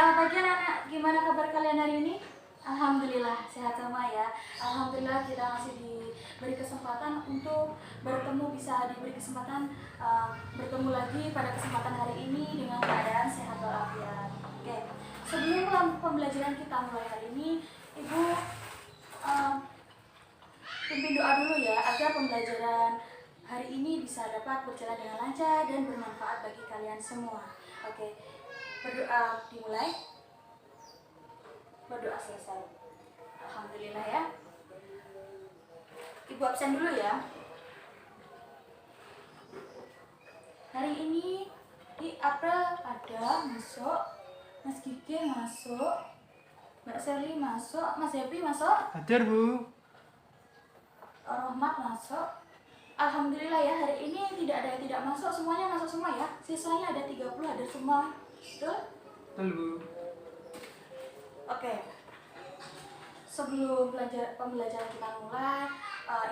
Selamat pagi anak-anak, gimana kabar kalian hari ini? Alhamdulillah sehat sama ya. Alhamdulillah kita masih diberi kesempatan untuk bisa diberi kesempatan bertemu lagi pada kesempatan hari ini dengan keadaan sehat walafiat. Oke, sebelum pembelajaran kita mulai hari ini, Ibu pimpin doa dulu ya agar pembelajaran hari ini bisa dapat berjalan dengan lancar dan bermanfaat bagi kalian semua. Oke, berdoa dimulai, berdoa selesai. Alhamdulillah ya. Ibu absen dulu ya. Hari ini di April ada masuk, Mas Gigi masuk, Mbak Sherly masuk, Mas Happy masuk. Hadir Bu. Rahmat masuk. Alhamdulillah ya, hari ini tidak ada yang tidak masuk, semuanya masuk semua ya. Siswanya ada 30, ada semua. Betul? Betul Bu. Oke. Sebelum pembelajaran kita mulai,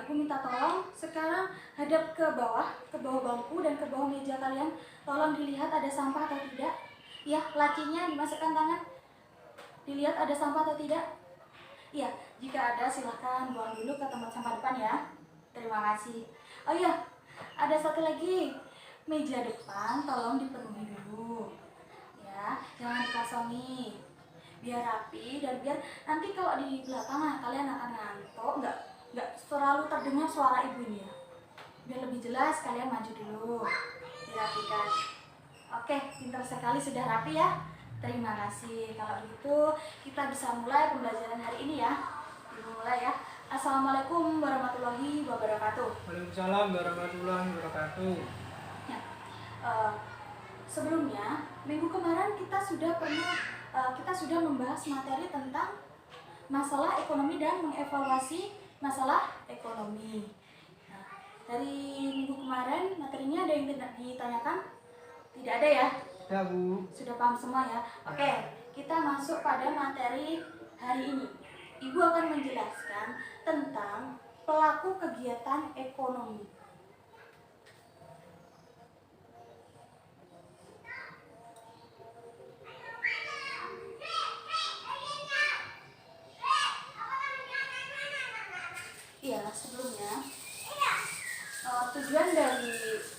Ibu minta tolong sekarang hadap ke bawah bangku dan ke bawah meja kalian. Tolong dilihat ada sampah atau tidak. Ya, lacinya dimasukkan tangan. Dilihat ada sampah atau tidak. Iya, jika ada silahkan buang dulu ke tempat sampah depan ya. Terima kasih. Oh iya, ada satu lagi. Meja depan tolong dipenuhi dulu. Ya, jangan dikosongi. Biar rapi dan biar nanti kalau di belakang kalian akan ngantuk, nggak terlalu terdengar suara ibunya. Biar lebih jelas kalian maju dulu, dirapikan. Oke, pintar sekali, sudah rapi ya. Terima kasih. Kalau gitu kita bisa mulai pembelajaran hari ini ya. Dimulai ya. Assalamualaikum warahmatullahi wabarakatuh. Waalaikumsalam warahmatullahi wabarakatuh. Ya, sebelumnya minggu kemarin kita sudah membahas materi tentang masalah ekonomi dan mengevaluasi masalah ekonomi. Nah, dari minggu kemarin materinya ada yang tidak ditanyakan? Tidak ada ya? Ya Bu. Sudah paham semua ya? Oke, kita masuk pada materi hari ini. Ibu akan menjelaskan tentang pelaku kegiatan ekonomi. Iya, sebelumnya tujuan dari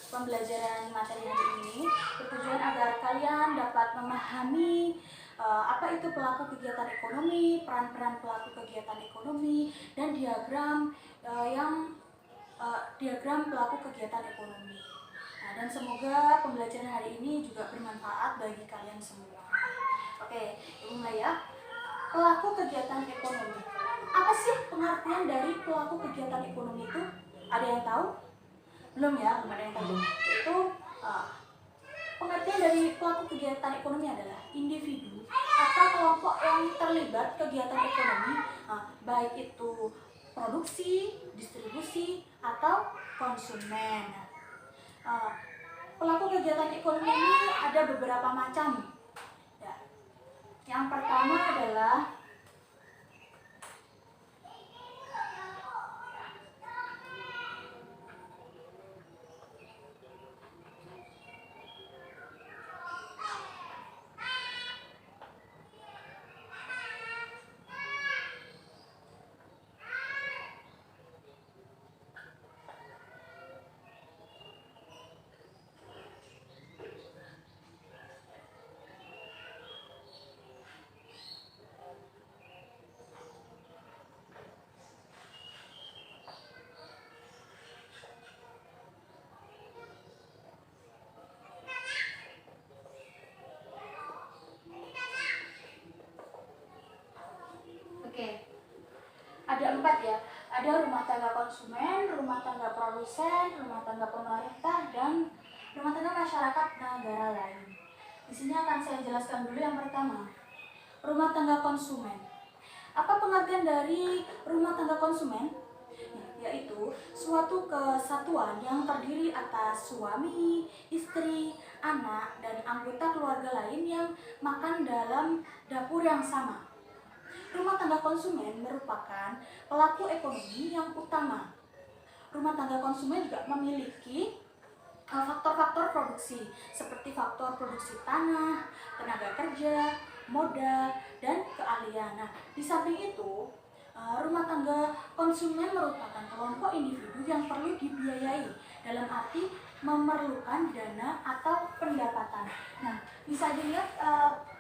pembelajaran materi hari ini bertujuan agar kalian dapat memahami apa itu pelaku kegiatan ekonomi, peran-peran pelaku kegiatan ekonomi, dan diagram pelaku kegiatan ekonomi. Nah, dan semoga pembelajaran hari ini juga bermanfaat bagi kalian semua. Oke, mulai ya. Pelaku kegiatan ekonomi. Apa sih pengertian dari pelaku kegiatan ekonomi itu? Ada yang tahu? Belum ya, belum ada yang tahu. Itu pengertian dari pelaku kegiatan ekonomi adalah individu atau kelompok yang terlibat kegiatan ekonomi, baik itu produksi, distribusi, atau konsumen. Pelaku kegiatan ekonomi ini ada beberapa macam. Ya. Yang pertama adalah ada 4 ya. Ada rumah tangga konsumen, rumah tangga produsen, rumah tangga pemerintah, dan rumah tangga masyarakat negara lain. Di sini akan saya jelaskan dulu yang pertama. Rumah tangga konsumen. Apa pengertian dari rumah tangga konsumen? Yaitu suatu kesatuan yang terdiri atas suami, istri, anak, dan anggota keluarga lain yang makan dalam dapur yang sama. Rumah tangga konsumen merupakan pelaku ekonomi yang utama. Rumah tangga konsumen juga memiliki faktor-faktor produksi produksi seperti faktor produksi tanah, tenaga kerja, modal, dan keahlian. Nah, di samping itu, rumah tangga konsumen merupakan kelompok individu yang perlu dibiayai dalam arti memerlukan dana atau pendapatan. Nah, bisa dilihat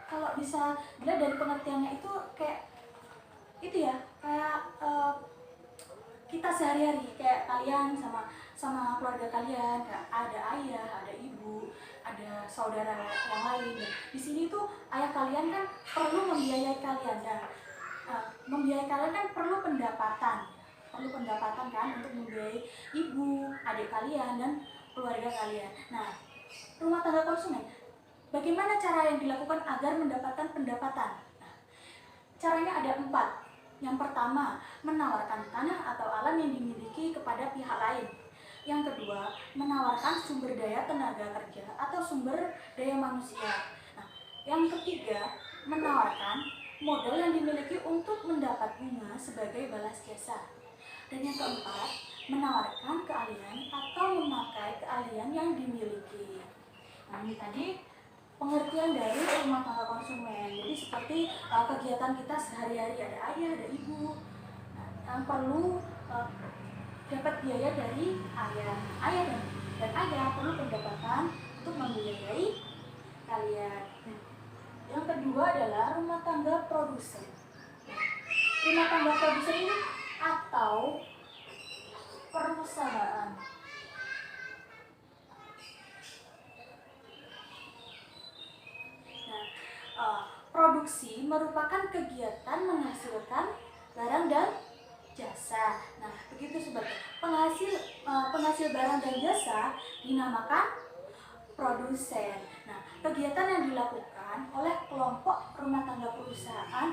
kalau bisa dilihat dari pengertiannya itu kayak itu ya, kayak kita sehari-hari, kayak kalian sama keluarga kalian, ada ayah, ada ibu, ada saudara yang lain. Dan di sini tuh ayah kalian kan perlu membiayai kalian, dan membiayai kalian kan perlu pendapatan kan untuk membiayai ibu, adik kalian, dan keluarga kalian. Nah, rumah tangga konsumen, bagaimana cara yang dilakukan agar mendapatkan pendapatan? Nah, caranya ada 4. Yang pertama, menawarkan tanah atau alam yang dimiliki kepada pihak lain. Yang kedua, menawarkan sumber daya tenaga kerja atau sumber daya manusia. Nah, yang ketiga, menawarkan modal yang dimiliki untuk mendapat bunga sebagai balas jasa. Dan yang keempat, menawarkan keahlian atau memakai keahlian yang dimiliki. Nah, ini tadi pengertian dari rumah tangga konsumen. Jadi seperti kegiatan kita sehari-hari, ada ayah, ada ibu, yang perlu dapat biaya dari ayah dan ayah perlu pendapatan untuk membiayai kalian. Yang kedua adalah rumah tangga produsen. Rumah tangga produsen ini atau perusahaan. Produksi merupakan kegiatan menghasilkan barang dan jasa. Nah, begitu sebagai penghasil barang dan jasa dinamakan produsen. Nah, kegiatan yang dilakukan oleh kelompok rumah tangga perusahaan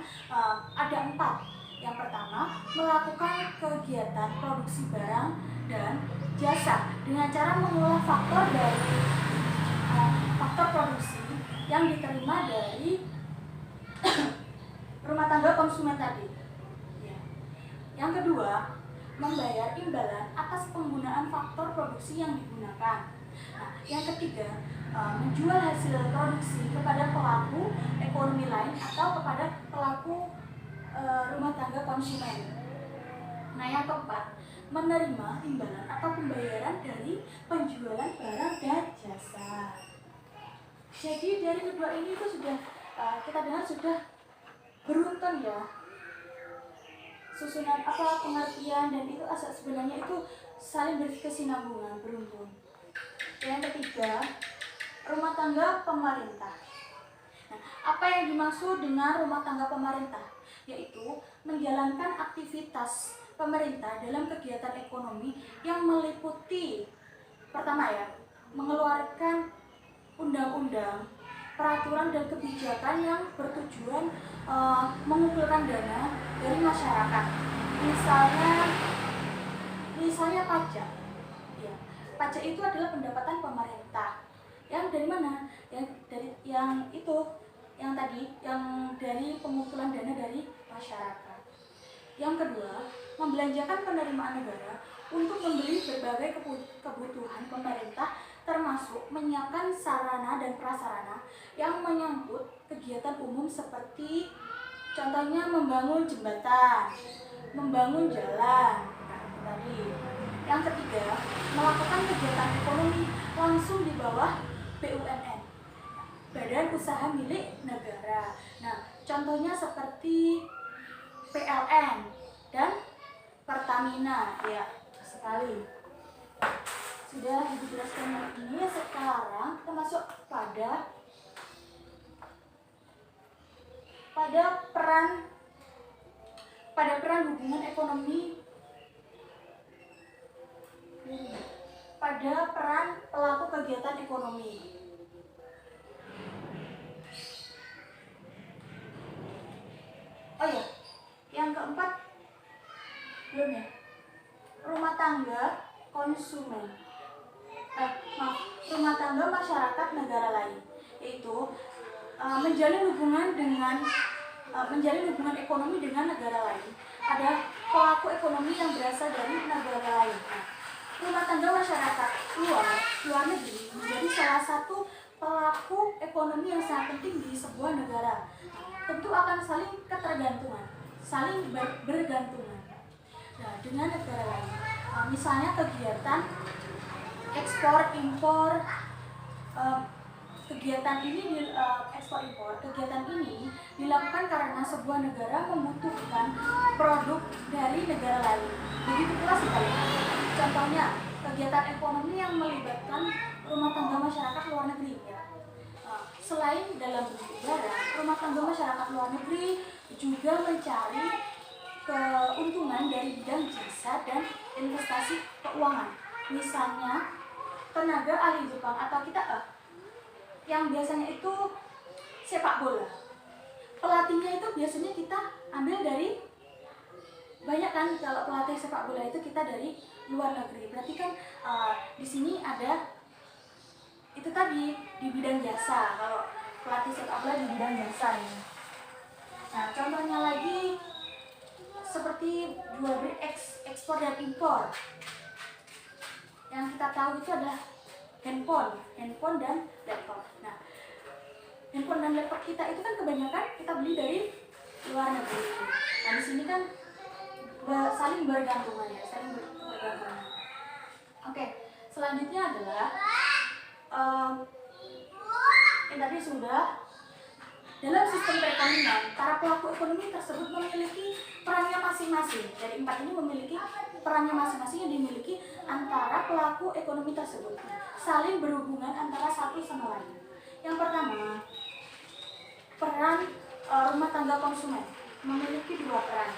ada 4. Yang pertama, melakukan kegiatan produksi barang dan jasa dengan cara mengolah faktor produksi yang diterima dari rumah tangga konsumen tadi. Yang kedua, membayar imbalan atas penggunaan faktor produksi yang digunakan. Nah, yang ketiga, menjual hasil produksi kepada pelaku ekonomi lain atau kepada pelaku rumah tangga konsumen. Nah, yang keempat, menerima imbalan atau pembayaran dari penjualan barang dan jasa. Jadi dari kedua ini itu sudah kita dengar sudah beruntun ya, susunan pengertian, dan itu sebenarnya itu saling berkesinambungan, beruntun. Yang ketiga, rumah tangga pemerintah. Nah, apa yang dimaksud dengan rumah tangga pemerintah? Yaitu menjalankan aktivitas pemerintah dalam kegiatan ekonomi yang meliputi, pertama ya, mengeluarkan undang-undang, peraturan dan kebijakan yang bertujuan mengumpulkan dana dari masyarakat. Misalnya pajak. Ya, pajak itu adalah pendapatan pemerintah. Yang dari mana? Yang dari pengumpulan dana dari masyarakat. Yang kedua, membelanjakan penerimaan negara untuk membeli berbagai kebutuhan pemerintah, termasuk menyiapkan sarana dan prasarana yang menyangkut kegiatan umum seperti contohnya membangun jembatan, membangun jalan. Tadi. Yang ketiga, melakukan kegiatan ekonomi langsung di bawah BUMN, Badan Usaha Milik Negara. Nah, contohnya seperti PLN dan Pertamina, ya sekali. Sudah dijelaskan ini, sekarang kita masuk pada peran hubungan ekonomi, pada peran pelaku kegiatan ekonomi. Oh ya, yang keempat belum ya, rumah tangga konsumen. Rumah tangga masyarakat negara lain, yaitu menjalin hubungan ekonomi dengan negara lain. Ada pelaku ekonomi yang berasal dari negara lain. Nah, rumah tangga masyarakat luar negeri menjadi salah satu pelaku ekonomi yang sangat penting di sebuah negara. Tentu akan saling ketergantungan, saling bergantungan. Nah, dengan negara lain, misalnya kegiatan ekspor impor, kegiatan ini kegiatan ini dilakukan karena sebuah negara membutuhkan produk dari negara lain. Begitu pula sebaliknya. Contohnya, kegiatan ekonomi yang melibatkan rumah tangga masyarakat luar negeri. Ya. Selain dalam bentuk barang, rumah tangga masyarakat luar negeri juga mencari keuntungan dari bidang jasa dan investasi keuangan. Misalnya, tenaga ahli Jepang atau kita yang biasanya itu sepak bola. Pelatihnya itu biasanya kita ambil dari banyak kan, kalau pelatih sepak bola itu kita dari luar negeri. Berarti kan di sini ada itu tadi di bidang jasa. Kalau pelatih sepak bola di bidang jasa ya. Nah, contohnya lagi seperti jual beli ekspor dan impor. Yang kita tahu itu adalah handphone dan laptop. Nah, handphone dan laptop kita itu kan kebanyakan kita beli dari luar negeri. Nah, di sini kan saling bergantungan ya, saling bergantungan. Oke, selanjutnya adalah yang tadi sudah dalam sistem perekonomian, para pelaku ekonomi tersebut memiliki perannya masing-masing. Dari 4 ini memiliki perannya masing-masing yang dimiliki antara pelaku ekonomi tersebut. Saling berhubungan antara satu sama lain. Yang pertama, peran rumah tangga konsumen memiliki 2 peran.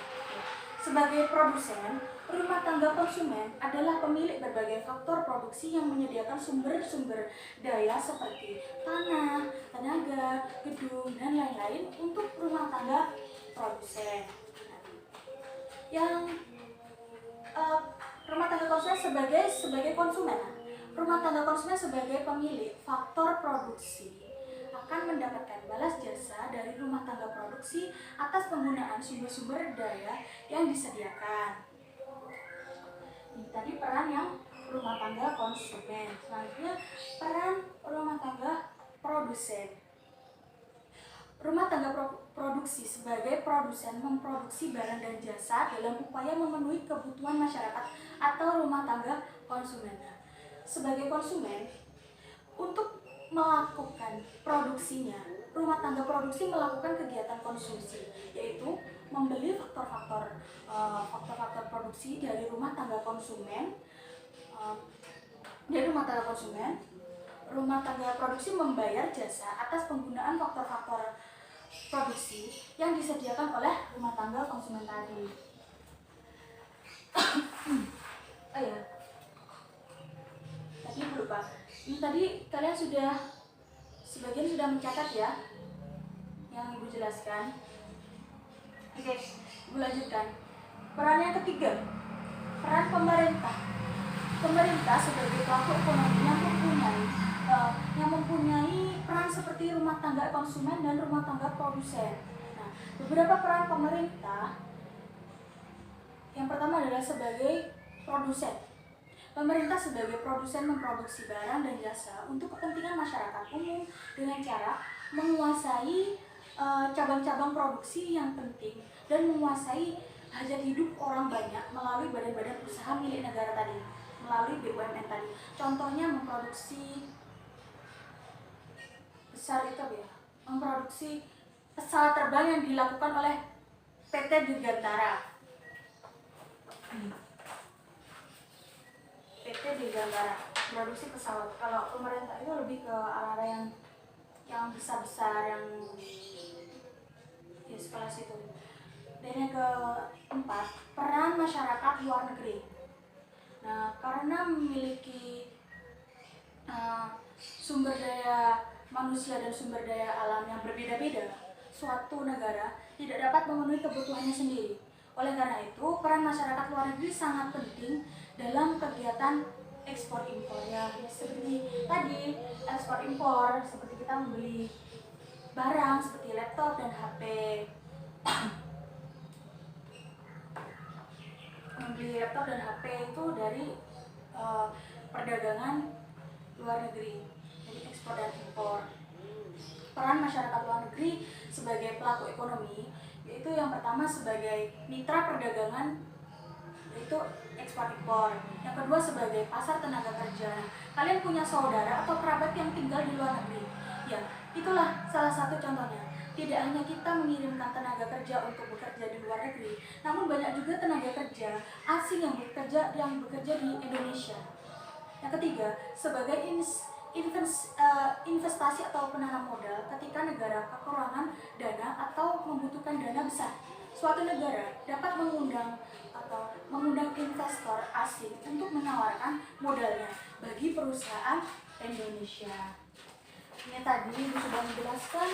Sebagai produsen, rumah tangga konsumen adalah pemilik berbagai faktor produksi yang menyediakan sumber-sumber daya seperti tanah, tenaga, gedung, dan lain-lain untuk rumah tangga produsen. Yang rumah tangga konsumen sebagai konsumen, rumah tangga konsumen sebagai pemilik faktor produksi akan mendapatkan balas jasa dari rumah tangga produksi atas penggunaan sumber-sumber daya yang disediakan. Ini tadi peran yang rumah tangga konsumen. Selanjutnya peran rumah tangga produsen. Rumah tangga produksi sebagai produsen memproduksi barang dan jasa dalam upaya memenuhi kebutuhan masyarakat atau rumah tangga konsumen. Sebagai konsumen, untuk melakukan produksinya, rumah tangga produksi melakukan kegiatan konsumsi, yaitu membeli faktor-faktor produksi dari rumah tangga konsumen. Rumah tangga produksi membayar jasa atas penggunaan faktor-faktor produksi yang disediakan oleh rumah tangga konsumen tadi. Oh ya, tadi lupa. Ini tadi kalian sebagian sudah mencatat ya, yang Ibu jelaskan. Oke, Ibu lanjutkan. Peran yang ketiga, peran pemerintah. Pemerintah sebagai pelaku ekonomi yang mempunyai peran seperti rumah tangga konsumen dan rumah tangga produsen. Nah, beberapa peran pemerintah. Yang pertama adalah sebagai produsen. Pemerintah sebagai produsen memproduksi barang dan jasa untuk kepentingan masyarakat umum dengan cara menguasai cabang-cabang produksi yang penting dan menguasai hajat hidup orang banyak melalui badan-badan usaha milik negara tadi, melalui BUMN tadi. Contohnya memproduksi memproduksi pesawat terbang yang dilakukan oleh PT Dirgantara. PT Dirgantara produksi pesawat. Kalau pemerintah itu lebih ke arah-arah yang besar-besar, yang ya sekelas itu. Dan yang keempat, peran masyarakat luar negeri. Nah, karena memiliki sumber daya manusia dan sumber daya alam yang berbeda-beda, suatu negara tidak dapat memenuhi kebutuhannya sendiri. Oleh karena itu, peran masyarakat luar negeri sangat penting dalam kegiatan ekspor impor ya, seperti tadi ekspor impor, seperti kita membeli barang seperti laptop dan HP. Membeli laptop dan HP itu dari perdagangan luar negeri, jadi ekspor dan impor. Peran masyarakat luar negeri sebagai pelaku ekonomi yaitu yang pertama sebagai mitra perdagangan, yaitu ekspor impor. Yang kedua sebagai pasar tenaga kerja. Kalian punya saudara atau kerabat yang tinggal di luar negeri, ya itulah salah satu contohnya. Tidak hanya kita mengirimkan tenaga kerja untuk bekerja di luar negeri, namun banyak juga tenaga kerja asing yang bekerja di Indonesia. Yang ketiga, sebagai investasi atau penanam modal ketika negara kekurangan dana atau membutuhkan dana besar. Suatu negara dapat mengundang investor asing untuk menawarkan modalnya bagi perusahaan Indonesia. Ini tadi Ibu sudah menjelaskan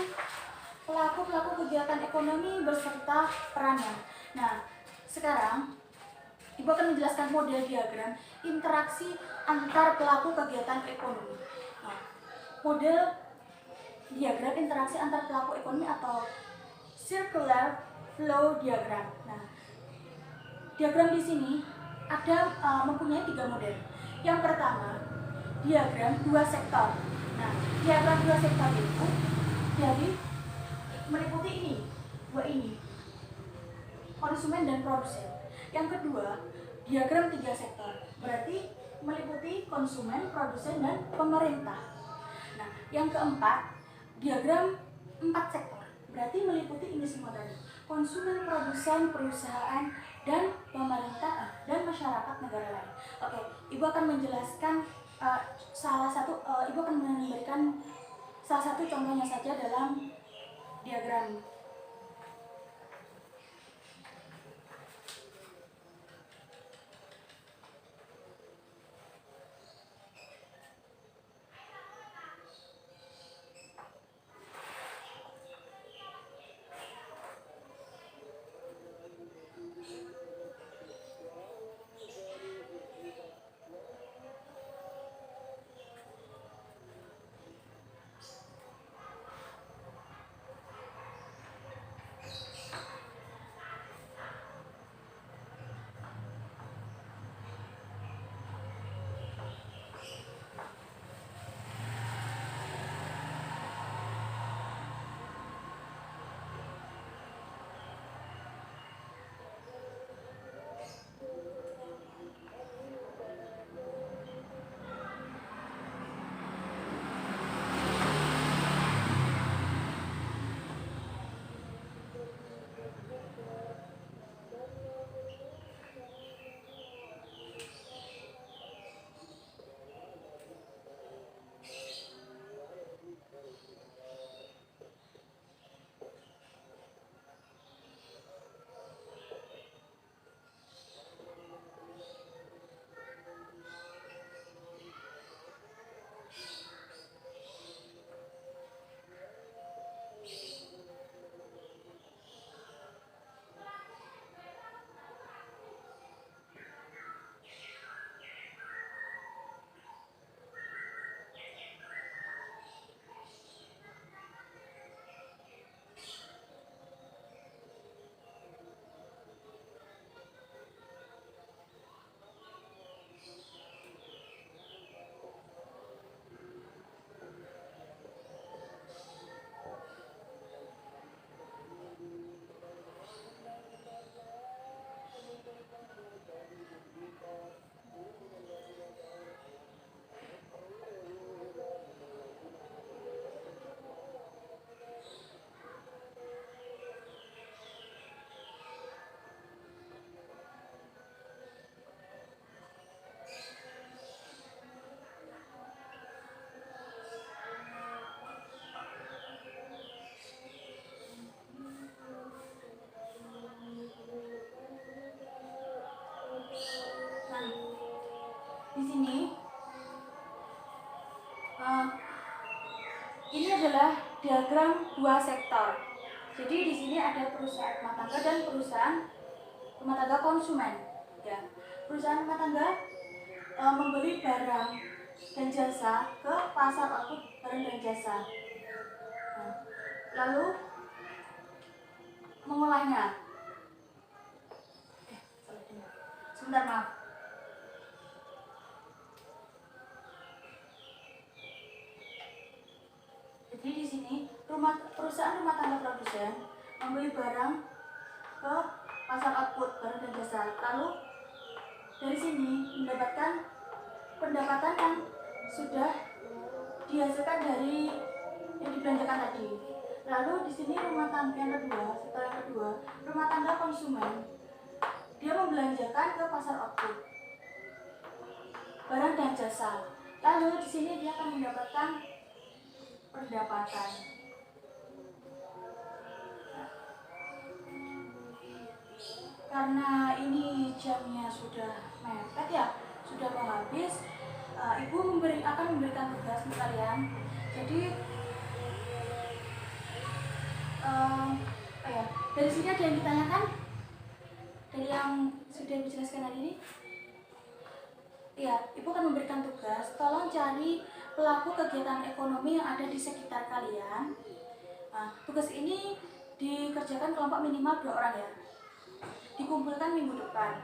pelaku kegiatan ekonomi beserta perannya. Nah, sekarang Ibu akan menjelaskan model diagram interaksi antar pelaku kegiatan ekonomi. Nah, model diagram interaksi antar pelaku ekonomi atau circular flow diagram. Nah, diagram di sini ada mempunyai 3 model. Yang pertama, diagram 2 sektor. Nah, diagram 2 sektor itu jadi meliputi ini, 2 ini, konsumen dan produsen. Yang kedua, diagram 3 sektor, berarti meliputi konsumen, produsen, dan pemerintah. Nah, yang keempat, diagram 4 sektor, berarti meliputi ini semua tadi, konsumen, produsen, perusahaan, dan pemerintah dan masyarakat negara lain. Oke, Ibu akan menjelaskan Ibu akan memberikan salah satu contohnya saja dalam diagram. Di sini ini adalah diagram 2 sektor. Jadi di sini ada perusahaan rumah tangga dan perusahaan rumah tangga konsumen. Ya, perusahaan rumah tangga membeli barang dan jasa ke pasar output barang dan jasa. Nah, lalu mengolahnya. Sebentar, maaf. Jadi di sini perusahaan rumah tangga produsen membeli barang ke pasar output barang dan jasa. Lalu dari sini mendapatkan pendapatan yang sudah dihasilkan dari yang dibelanjakan tadi. Lalu di sini rumah tangga yang kedua, setelah yang kedua, rumah tangga konsumen dia membelanjakan ke pasar output barang dan jasa. Lalu di sini dia akan mendapatkan pendapatan. Karena ini jamnya sudah mepet ya, sudah mau habis, ibu akan memberikan tugas untuk kalian. Jadi dari sini ada yang ditanyakan dari yang sudah dijelaskan hari ini. Ya, ibu akan memberikan tugas, tolong cari pelaku kegiatan ekonomi yang ada di sekitar kalian. Tugas ini dikerjakan kelompok minimal 2 orang ya. Dikumpulkan minggu depan.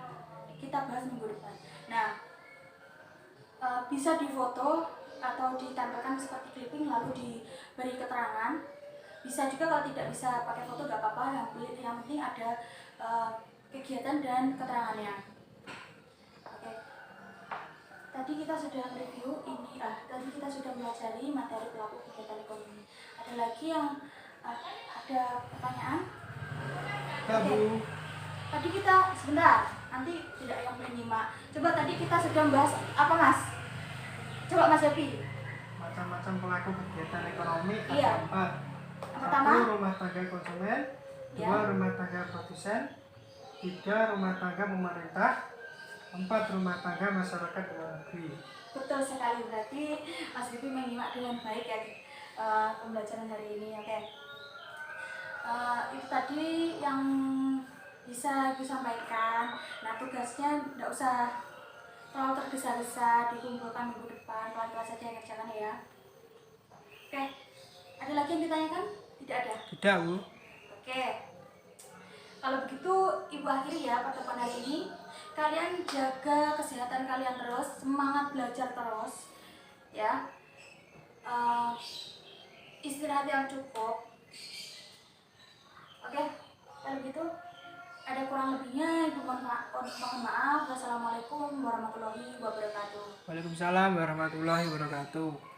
Kita bahas minggu depan. Nah, bisa difoto atau ditempelkan seperti clipping lalu diberi keterangan. Bisa juga kalau tidak bisa pakai foto gak apa-apa, yang penting ada kegiatan dan keterangannya. Oke. Tadi kita sudah review ini, tadi kita sudah pelajari materi pelaku kegiatan ekonomi. Ada lagi yang ada pertanyaan? Ya, Bu. Tadi kita sebentar, nanti tidak yang boleh nyimak. Coba tadi kita sudah membahas apa, Mas? Coba Mas Yopi. Macam-macam pelaku kegiatan ekonomi Iya. ada 4. Yang pertama, 1. Rumah tangga konsumen. 2. Ya. Rumah tangga produsen. 3. Rumah tangga pemerintah. 4. Rumah tangga masyarakat luar negeri. Betul sekali, berarti Mas Yopi menyimak dengan baik ya pembelajaran hari ini. Oke. Itu tadi yang bisa Ibu sampaikan. Nah, tugasnya tidak usah terlalu tergesa-gesa, dikumpulkan minggu depan, pelan-pelan saja yang kerjakan ya. Oke, ada lagi yang ditanyakan? Tidak ada? Tidak, Bu. Oke, kalau begitu Ibu akhiri ya pertemuan hari ini. Kalian jaga kesehatan kalian terus, semangat belajar terus ya. Istirahat yang cukup. Oke, kalau begitu ada kurang lebihnya Ibu mohon maaf. Wassalamualaikum warahmatullahi wabarakatuh. Waalaikumsalam warahmatullahi wabarakatuh.